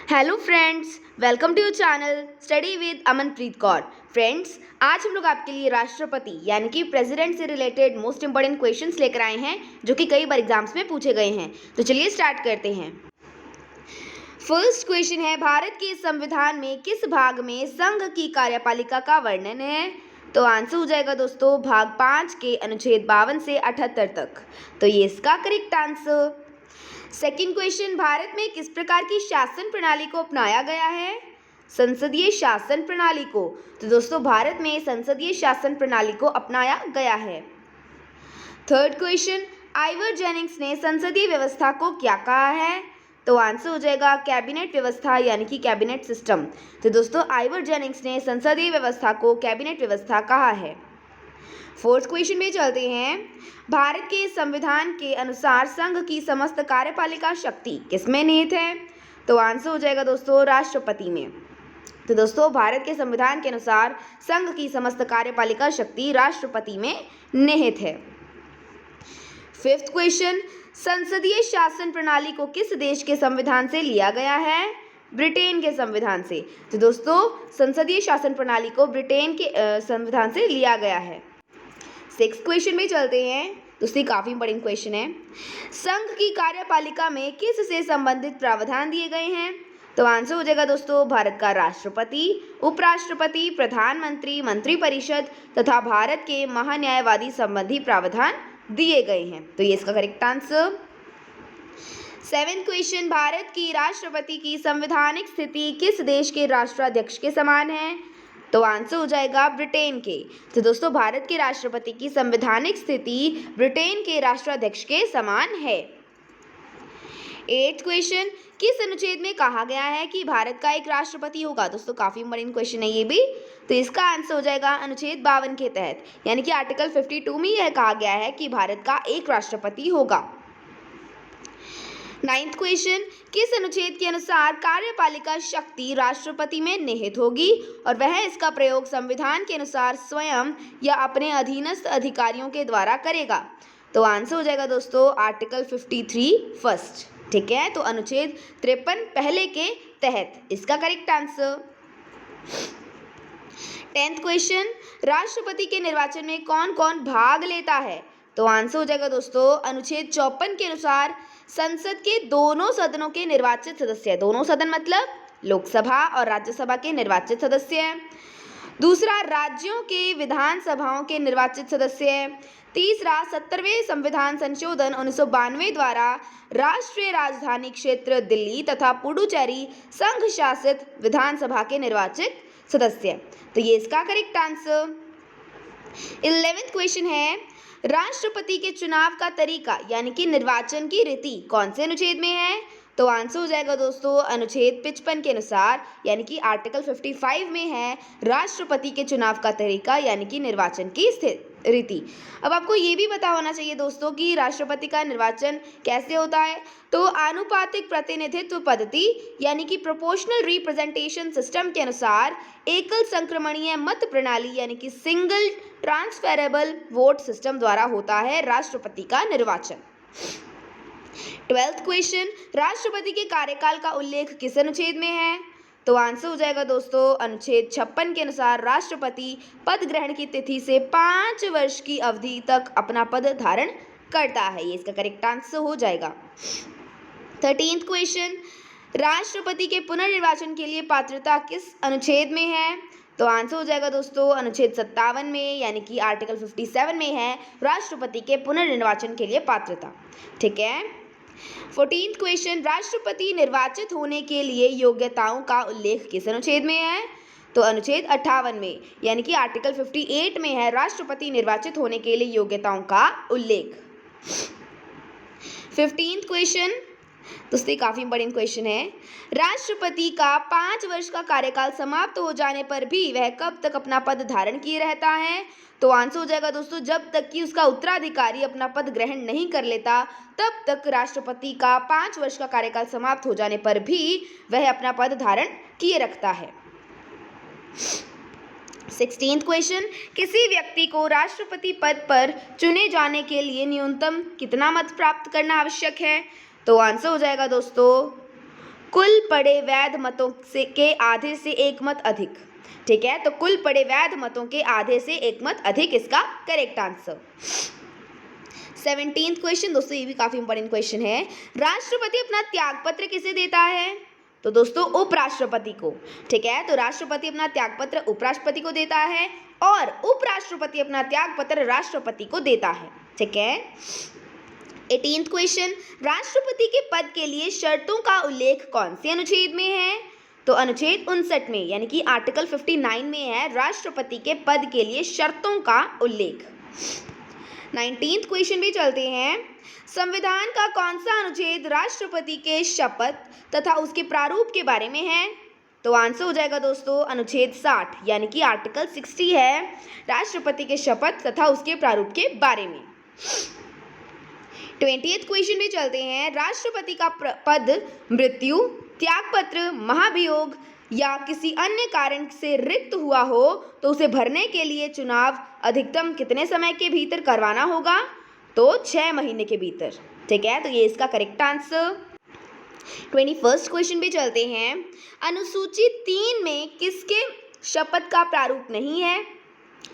Hello friends, welcome to your channel study with Amanpreet Kaur. Friends, आज हम लोग आपके लिए राष्ट्रपति यानी कि प्रेसिडेंट से रिलेटेड मोस्ट इंपॉर्टेंट क्वेश्चंस लेकर आए हैं जो कि कई बार एग्जाम्स में पूछे गए हैं। तो चलिए स्टार्ट करते हैं। फर्स्ट क्वेश्चन है, भारत के संविधान में किस भाग में संघ की कार्यपालिका का वर्णन है? तो आंसर हो जाएगा दोस्तों भाग 5 के अनुच्छेद 52 से 78 तक। तो ये इसका correct answer. Second question, Bharat में किस प्रकार की शासन प्रणाली को अपनाया गया है? संसदीय शासन प्रणाली को। तो दोस्तों भारत में संसदीय शासन प्रणाली को अपनाया गया है। थर्ड क्वेश्चन, आइवर जेनिंग्स ने संसदीय व्यवस्था को क्या कहा है? तो आंसर हो जाएगा कैबिनेट व्यवस्था यानी कि कैबिनेट सिस्टम। तो दोस्तों आइवर जेनिंग्स ने संसदीय व्यवस्था को कैबिनेट व्यवस्था कहा है। फोर्थ क्वेश्चन में चलते हैं, भारत के संविधान के अनुसार संघ की समस्त कार्यपालिका शक्ति किसमें निहित है? तो आंसर हो जाएगा दोस्तों राष्ट्रपति में। तो दोस्तों भारत के संविधान के अनुसार संघ की समस्त कार्यपालिका शक्ति राष्ट्रपति में निहित है। फिफ्थ क्वेश्चन, संसदीय शासन प्रणाली को किस देश के संविधान से लिया गया है? ब्रिटेन के संविधान से। तो दोस्तों संसदीय शासन प्रणाली को ब्रिटेन के संविधान से लिया गया है। सिक्स्थ क्वेश्चन में चलते हैं। दोस्तों काफ़ी इंपॉर्टेंट क्वेश्चन है, संघ की कार्यपालिका में किस से संबंधित प्रावधान दिए गए हैं? तो आंसर हो जाएगा दोस्तों भारत का राष्ट्रपति, उपराष्ट्रपति, प्रधानमंत्री, मंत्रिपरिषद तथा भारत के महान्यायवादी संबंधी प्रावधान दिए गए हैं। तो ये इसका correct answer. Seventh question, Bharat की राष्ट्रपति की संवैधानिक स्थिति किस देश के राष्ट्राध्यक्ष के समान है? तो आंसर हो जाएगा ब्रिटेन के। तो दोस्तों भारत के राष्ट्रपति की संवैधानिक स्थिति ब्रिटेन के राष्ट्राध्यक्ष के समान है। एट्थ क्वेश्चन, किस अनुच्छेद में कहा गया है कि भारत का एक राष्ट्रपति होगा? दोस्तों काफी इंपॉर्टेंट क्वेश्चन है ये भी। तो इसका आंसर हो जाएगा अनुच्छेद 52 के तहत, यानी कि आर्टिकल 52 में यह कहा गया है कि भारत का एक राष्ट्रपति होगा। नाइन्थ क्वेश्चन, किस अनुच्छेद के अनुसार कार्यपालिका शक्ति राष्ट्रपति में निहित होगी और वह इसका प्रयोग संविधान के अनुसार स्वयं या अपने अधीनस्थ अधिकारियों के द्वारा करेगा? तो आंसर हो जाएगा दोस्तों आर्टिकल 53 फर्स्ट। ठीक है, तो अनुच्छेद 53 पहले के तहत इसका करेक्ट आंसर। 10th क्वेश्चन, राष्ट्रपति के निर्वाचन में कौन कौन भाग लेता है? तो आंसर हो जाएगा दोस्तों अनुच्छेद 54 के अनुसार संसद के दोनों सदनों के निर्वाचित सदस्य, दोनों सदन मतलब लोकसभा और राज्यसभा के निर्वाचित सदस्य हैं। दूसरा, राज्यों के विधानसभाओं के निर्वाचित सदस्य हैं। तीसरा, 70वें संविधान संशोधन 1992 द्वारा राष्ट्रीय राजधानी क्षेत्र दिल्ली तथा पुडुचेरी संघ शासित विधानसभा के निर्वाचित सदस्य। तो ये इसका करेक्ट आंसर। 11th क्वेश्चन है, राष्ट्रपति के चुनाव का तरीका यानी कि निर्वाचन की रीति कौन से अनुच्छेद में है? तो आंसर हो जाएगा दोस्तों अनुच्छेद 55 के अनुसार, यानी कि आर्टिकल 55 में है राष्ट्रपति के चुनाव का तरीका यानी कि निर्वाचन की रीति। अब आपको ये भी पता होना चाहिए दोस्तों कि राष्ट्रपति का निर्वाचन कैसे होता है। तो आनुपातिक प्रतिनिधित्व पद्धति यानी कि प्रोपोर्शनल रिप्रेजेंटेशन सिस्टम के अनुसार एकल संक्रमणीय मत प्रणाली यानी कि सिंगल ट्रांसफरेबल वोट सिस्टम द्वारा होता है राष्ट्रपति का निर्वाचन। 12th क्वेश्चन, राष्ट्रपति के कार्यकाल का उल्लेख किस अनुच्छेद में है? तो आंसर हो जाएगा दोस्तों अनुच्छेद 56 के अनुसार राष्ट्रपति पद ग्रहण की तिथि से 5 वर्ष की अवधि तक अपना पद धारण करता है। ये इसका करेक्ट आंसर हो जाएगा। 13th क्वेश्चन, राष्ट्रपति के पुनर्निर्वाचन के लिए पात्रता किस अनुच्छेद में है? तो आंसर हो जाएगा दोस्तों अनुच्छेद 57 में, यानी कि आर्टिकल 57 में है राष्ट्रपति के पुनर्निर्वाचन के लिए पात्रता। ठीक है। 14th क्वेश्चन, राष्ट्रपति निर्वाचित होने के लिए योग्यताओं का उल्लेख किस अनुच्छेद में है? तो अनुच्छेद 58 में, यानी कि आर्टिकल 58 में है राष्ट्रपति निर्वाचित होने के लिए योग्यताओं का उल्लेख। 15th क्वेश्चन, दोस्तों काफी इंपॉर्टेंट क्वेश्चन है, राष्ट्रपति का 5 वर्ष का कार्यकाल समाप्त हो जाने पर भी वह कब तक अपना पद धारण किए रहता है? तो आंसर हो जाएगा दोस्तों जब तक कि उसका उत्तराधिकारी अपना पद ग्रहण नहीं कर लेता तब तक राष्ट्रपति का 5 वर्ष का कार्यकाल समाप्त हो जाने पर भी वह अपना पद धारण किए रखता है। 16th क्वेश्चन, किसी व्यक्ति को राष्ट्रपति पद पर चुने जाने के लिए न्यूनतम कितना मत प्राप्त करना आवश्यक है? तो आंसर हो जाएगा दोस्तों कुल पड़े वैध मतों से के आधे से एक मत अधिक। ठीक है, तो कुल पड़े वैध मतों के आधे से एक मत अधिक इसका करेक्ट आंसर। 17th क्वेश्चन दोस्तों, ये भी काफी इंपॉर्टेंट क्वेश्चन है। राष्ट्रपति अपना त्यागपत्र किसे देता है? तो दोस्तों उपराष्ट्रपति को। ठीक है, तो राष्ट्रपति अपना त्यागपत्र उपराष्ट्रपति को देता है और उपराष्ट्रपति अपना त्यागपत्र राष्ट्रपति को देता है। ठीक है। 18th क्वेश्चन, राष्ट्रपति के पद के लिए शर्तों का उल्लेख कौन से अनुच्छेद में है? तो अनुच्छेद 59 में, यानी कि आर्टिकल 59 में है राष्ट्रपति के पद के लिए शर्तों का उल्लेख। 19th क्वेश्चन भी चलते हैं। संविधान का कौन सा अनुच्छेद राष्ट्रपति के शपथ तथा उसके प्रारूप के बारे में है? तो आंसर हो जाएगा दोस्तों अनुच्छेद 60, यानी कि आर्टिकल 60 है राष्ट्रपति के शपथ तथा उसके प्रारूप के बारे में। 20th क्वेश्चन भी चलते हैं। राष्ट्रपति का पद मृत्यु, त्यागपत्र, महाभियोग या किसी अन्य कारण से रिक्त हुआ हो तो उसे भरने के लिए चुनाव अधिकतम कितने समय के भीतर करवाना होगा? तो 6 महीने के भीतर। ठीक है, तो ये इसका करेक्ट आंसर। 21st क्वेश्चन भी चलते हैं। अनुसूची 3 में किसके शपथ का प्रारूप नहीं है?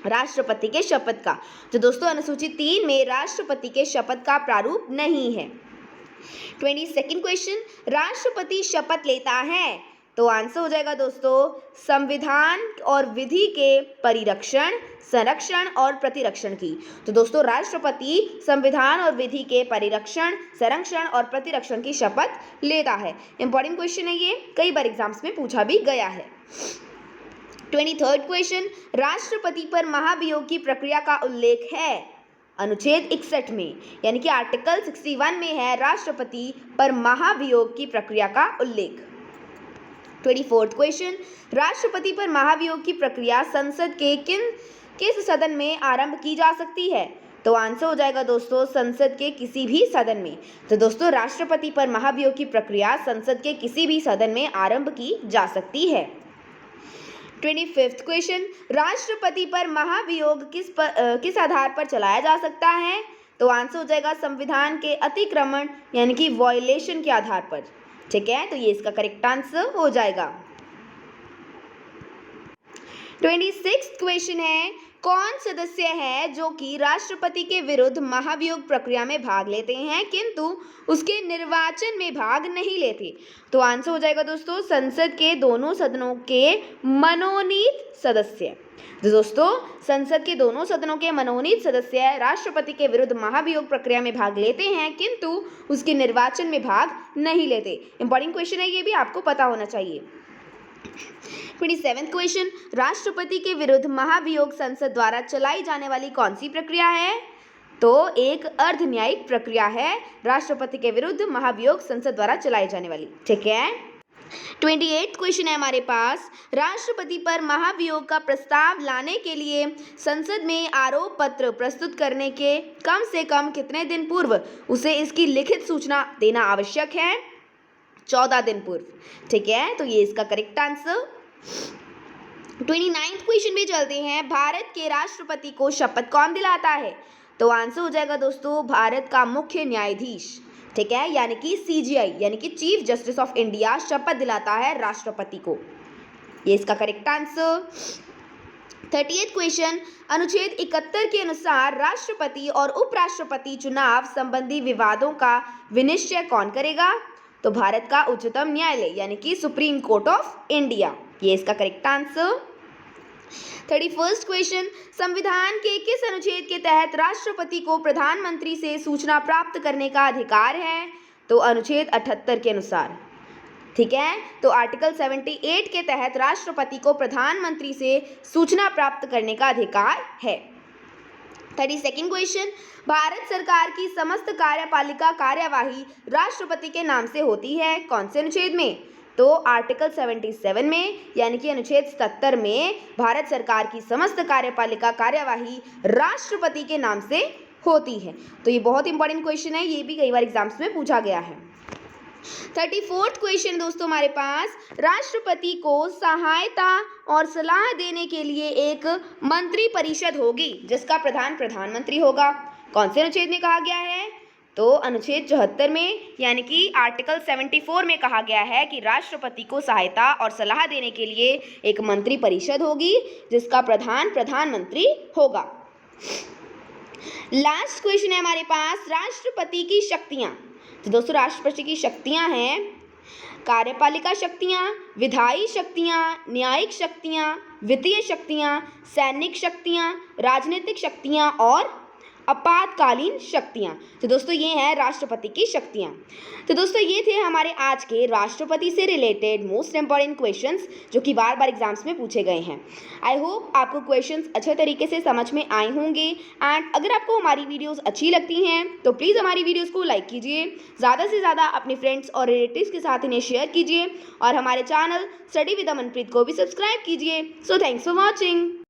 राष्ट्रपति के शपथ का। तो दोस्तों अनुसूची 3 में राष्ट्रपति के शपथ का प्रारूप नहीं है। 22nd क्वेश्चन, राष्ट्रपति शपथ लेता है? तो आंसर हो जाएगा दोस्तों संविधान और विधि के परिरक्षण, संरक्षण और प्रतिरक्षण की। तो दोस्तों राष्ट्रपति संविधान और विधि के परिरक्षण, संरक्षण और प्रतिरक्षण की शपथ लेता है। इंपॉर्टेंट क्वेश्चन है ये, कई बार एग्जाम्स में पूछा भी गया है। 23rd क्वेश्चन, राष्ट्रपति पर महाभियोग की प्रक्रिया का उल्लेख है? अनुच्छेद 61 में, यानी कि आर्टिकल 61 में है राष्ट्रपति पर महाभियोग की प्रक्रिया का उल्लेख। 24th क्वेश्चन, राष्ट्रपति पर महाभियोग की प्रक्रिया संसद के किस सदन में आरंभ की जा सकती है? तो आंसर हो जाएगा दोस्तों संसद के किसी भी सदन में। तो दोस्तों राष्ट्रपति पर महाभियोग की प्रक्रिया संसद के किसी भी सदन में आरंभ की जा सकती है। 25th क्वेश्चन, राष्ट्रपति पर महाभियोग किस आधार पर चलाया जा सकता है? तो आंसर हो जाएगा संविधान के अतिक्रमण यानी कि वायलेशन के आधार पर। ठीक है, तो ये इसका करेक्ट आंसर हो जाएगा। 26th क्वेश्चन है, कौन सदस्य है जो कि राष्ट्रपति के विरुद्ध महाभियोग प्रक्रिया में भाग लेते हैं किंतु उसके निर्वाचन में भाग नहीं लेते? तो आंसर हो जाएगा दोस्तों संसद के दोनों सदनों के मनोनीत सदस्य। तो दोस्तों संसद के दोनों सदनों के मनोनीत सदस्य राष्ट्रपति के विरुद्ध महाभियोग प्रक्रिया में भाग लेते हैं किंतु उसके निर्वाचन में भाग नहीं लेते। इंपॉर्टेंट क्वेश्चन है, ये भी आपको पता होना चाहिए। 27th क्वेश्चन, राष्ट्रपति के विरुद्ध महाभियोग संसद द्वारा चलाई जाने वाली कौन सी प्रक्रिया है? तो एक अर्ध न्यायिक प्रक्रिया है राष्ट्रपति के विरुद्ध महाभियोग संसद द्वारा चलाई जाने वाली। ठीक है। 28th क्वेश्चन है हमारे पास, राष्ट्रपति पर महाभियोग का प्रस्ताव लाने के लिए संसद में आरोप पत्र प्रस्तुत करने के कम से कम कितने दिन पूर्व उसे इसकी लिखित सूचना देना आवश्यक है? 14 दिन पूर्व। ठीक है, तो ये इसका करेक्ट आंसर। 29th क्वेश्चन भी चलते हैं। भारत के राष्ट्रपति को शपथ कौन दिलाता है? तो आंसर हो जाएगा दोस्तों भारत का मुख्य न्यायाधीश। ठीक है, यानी कि CJI यानी कि चीफ जस्टिस ऑफ इंडिया शपथ दिलाता है राष्ट्रपति को। ये इसका करेक्ट आंसर। 30th क्वेश्चन, अनुच्छेद 71 के अनुसार राष्ट्रपति और उपराष्ट्रपति चुनाव संबंधी विवादों का विनिश्चय कौन करेगा? तो भारत का उच्चतम न्यायालय यानी कि सुप्रीम कोर्ट ऑफ इंडिया। ये इसका करेक्ट आंसर। 31st क्वेश्चन, संविधान के किस अनुच्छेद के तहत राष्ट्रपति को प्रधानमंत्री से सूचना प्राप्त करने का अधिकार है? तो अनुच्छेद 78 के अनुसार। ठीक है, तो आर्टिकल 78 के तहत राष्ट्रपति को प्रधानमंत्री से सूचना प्राप्त करने का अधिकार है। 32nd क्वेश्चन, भारत सरकार की समस्त कार्यपालिका कार्यवाही राष्ट्रपति के नाम से होती है कौन से अनुच्छेद में? तो आर्टिकल 77 में, यानी कि अनुच्छेद 77 में भारत सरकार की समस्त कार्यपालिका कार्यवाही राष्ट्रपति के नाम से होती है। तो ये बहुत इंपॉर्टेंट क्वेश्चन है, ये भी कई बार एग्जाम्स में पूछा गया है। 34th क्वेश्चन दोस्तों हमारे पास, राष्ट्रपति को सहायता और सलाह देने के लिए एक मंत्री परिषद होगी जिसका प्रधान प्रधानमंत्री होगा। कौन से अनुच्छेद में कहा गया है? तो अनुच्छेद 74 में यानी कि आर्टिकल 74 में कहा गया है कि राष्ट्रपति को सहायता और सलाह देने के लिए एक मंत्री परिषद होगी जिसका प्रधान प्रधानमंत्री होगा। लास्ट क्वेश्चन है हमारे पास, राष्ट्रपति की शक्तियां। तो दोस्तों राष्ट्रपति की शक्तियां हैं कार्यपालिका शक्तियां, विधायी शक्तियां, न्यायिक शक्तियां, वित्तीय शक्तियां, सैनिक शक्तियां, राजनीतिक शक्तियां और आपातकालीन शक्तियां। तो दोस्तों ये हैं राष्ट्रपति की शक्तियां। तो दोस्तों ये थे हमारे आज के राष्ट्रपति से रिलेटेड मोस्ट इंपॉर्टेंट क्वेश्चंस जो कि बार बार एग्जाम्स में पूछे गए हैं। आई होप आपको क्वेश्चंस अच्छे तरीके से समझ में आए होंगे एंड अगर आपको हमारी वीडियोस अच्छी लगती हैं तो प्लीज़ हमारी वीडियोस को लाइक कीजिए, ज़्यादा से ज़्यादा अपने फ्रेंड्स और रिलेटिव्स के साथ इन्हें शेयर कीजिए और हमारे चैनल स्टडी विद अमनप्रीत को भी सब्सक्राइब कीजिए। So thanks for watching.